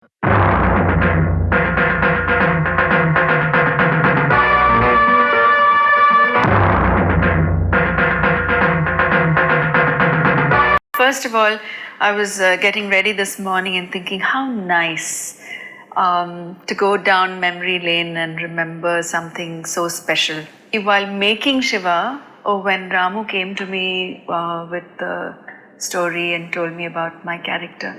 First of all, I was getting ready this morning and thinking how nice to go down memory lane and remember something so special. While making Shiva, or when Ramu came to me with the story and told me about my character,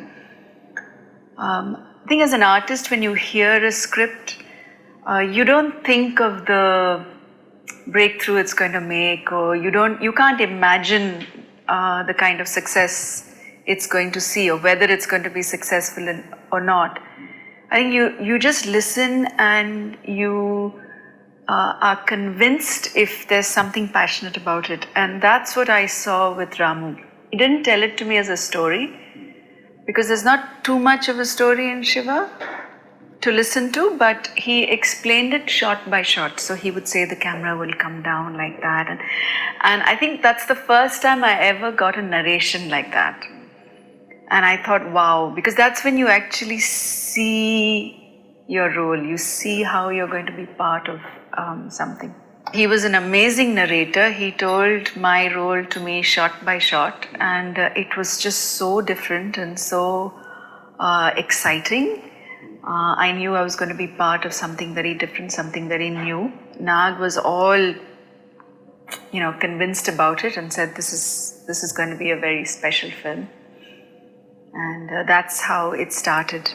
I think as an artist, when you hear a script, you don't think of the breakthrough it's going to make, or you can't imagine the kind of success it's going to see, or whether it's going to be successful or not. I think you just listen and you are convinced if there's something passionate about it. And that's what I saw with Ramu. He didn't tell it to me as a story, because there's not too much of a story in Shiva to listen to, but he explained it shot by shot. So he would say the camera will come down like that. And I think that's the first time I ever got a narration like that. And I thought, wow, because that's when you actually see your role. You see how you're going to be part of something. He was an amazing narrator. He told my role to me shot by shot. And it was just so different and so exciting. I knew I was going to be part of something very different, something very new. Nag was all, convinced about it and said, this is going to be a very special film. And that's how it started.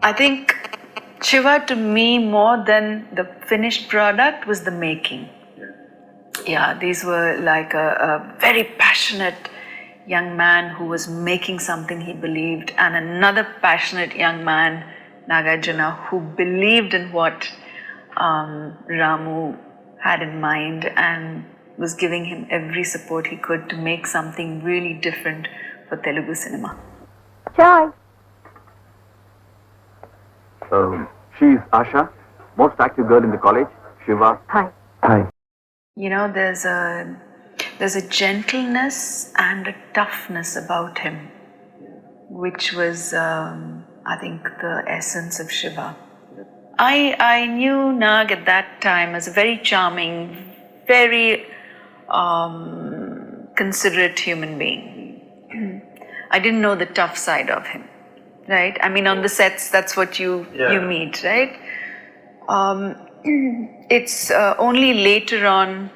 I think Shiva, to me, more than the finished product, was the making. Yeah, these were like a very passionate young man who was making something he believed, and another passionate young man, Nagarjuna, who believed in what Ramu had in mind and was giving him every support he could to make something really different for Telugu cinema. Chai. She's Asha, most active girl in the college. Shiva. Hi. Hi. There's a gentleness and a toughness about him, which was, I think, the essence of Shiva. I knew Nag at that time as a very charming, very considerate human being. I didn't know the tough side of him. Right? I mean, on the sets, that's what you meet, right? It's only later on,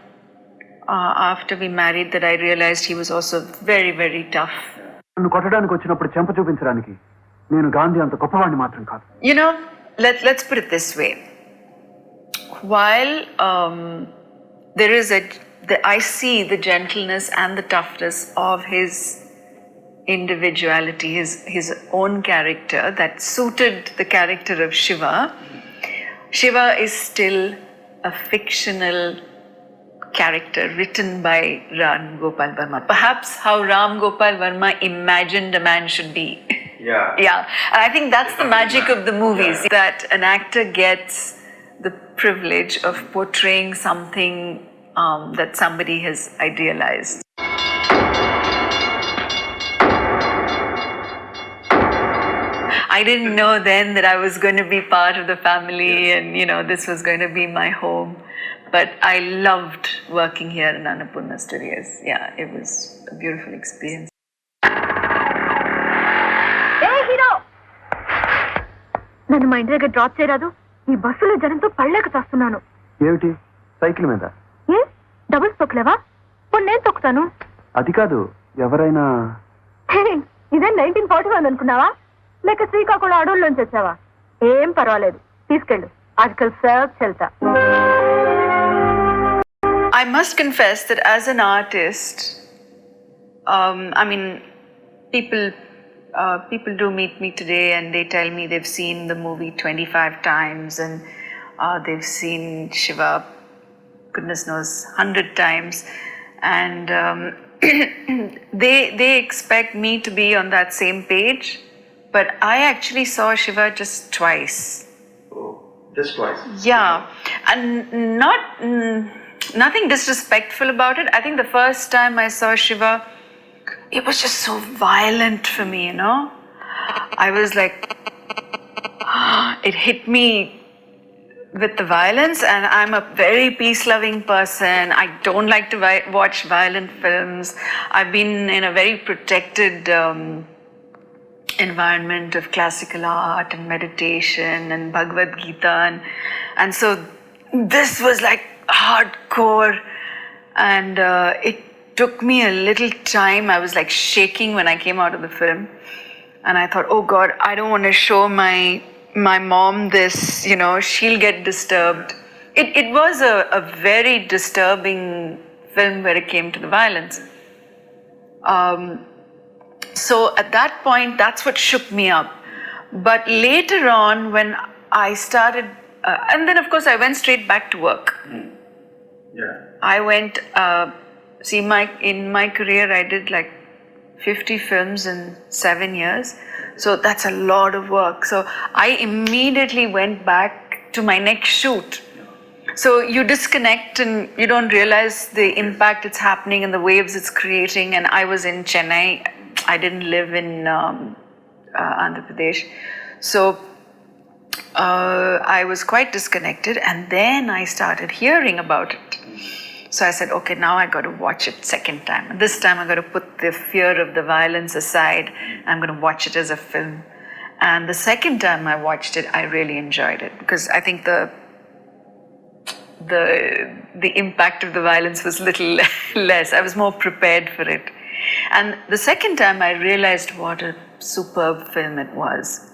after we married, that I realized he was also very, very tough. Let's put it this way. While I see the gentleness and the toughness of his individuality, his own character that suited the character of Shiva. Shiva is still a fictional character written by Ram Gopal Verma. Perhaps how Ram Gopal Verma imagined a man should be. Yeah. Yeah. And I think that's the magic of the movies, that an actor gets the privilege of portraying something that somebody has idealized. I didn't know then that I was going to be part of the family, and this was going to be my home. But I loved working here in Annapurna Studios. Yeah, it was a beautiful experience. Hey, hero! నన్ను మా ఇంటి దగ్గర drop చేయరాదు? ఈ బస్సులో జనంతో పళ్ళక చేస్తున్నాను. ఏమిటి? సైకిల్ మీద? ఏ? డబుల్స్ తొక్కలేవా? ఇప్పుడు నేను తొక్కుతాను. అది కాదు, ఎవరైనా. ఇదే 1941 అనుకున్నావా? లేక శ్రీకాకుళం అడవుల్లోంచి వచ్చావా? ఏం పర్వాలేదు, తీసుకెళ్ళు. ఆజకల్ serve చల్తా. I must confess that as an artist, people people do meet me today and they tell me they've seen the movie 25 times and they've seen Shiva, goodness knows, 100 times. And they expect me to be on that same page, but I actually saw Shiva just twice. Oh, just twice? Yeah, and nothing disrespectful about it. I think the first time I saw Shiva, it was just so violent for me, you know. I was like, it hit me with the violence, and I'm a very peace-loving person. I don't like to watch violent films. I've been in a very protected environment of classical art and meditation and Bhagavad Gita, and so this was like hardcore, and it took me a little time. I was like shaking when I came out of the film, and I thought, oh God, I don't want to show my mom this, you know, she'll get disturbed. It was a very disturbing film where it came to the violence. So at that point, that's what shook me up. But later on, when I started, and then of course I went straight back to work. Yeah. I went, in my career I did like 50 films in 7 years. So that's a lot of work. So I immediately went back to my next shoot. So you disconnect and you don't realize the impact it's happening and the waves it's creating. And I was in Chennai. I didn't live in Andhra Pradesh. So I was quite disconnected. And then I started hearing about it. So I said, okay, now I got to watch it second time. And this time I got to put the fear of the violence aside. I'm going to watch it as a film. And the second time I watched it, I really enjoyed it because I think the impact of the violence was little less. I was more prepared for it. And the second time I realized what a superb film it was.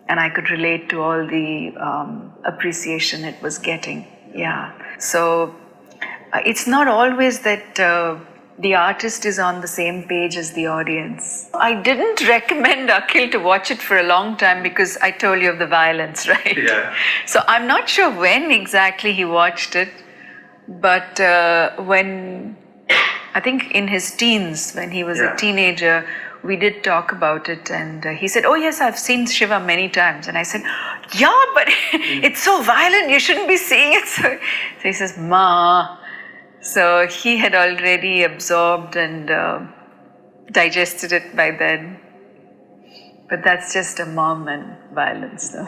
And I could relate to all the appreciation it was getting. Yeah. So it's not always that the artist is on the same page as the audience. I didn't recommend Akhil to watch it for a long time because I told you of the violence, right? Yeah. So I'm not sure when exactly he watched it, but when, I think in his teens, when he was a teenager, we did talk about it, and he said, oh yes, I've seen Shiva many times. And I said, yeah, but it's so violent, you shouldn't be seeing it. So he says, Ma. So he had already absorbed and digested it by then. But that's just a mom and violence, though.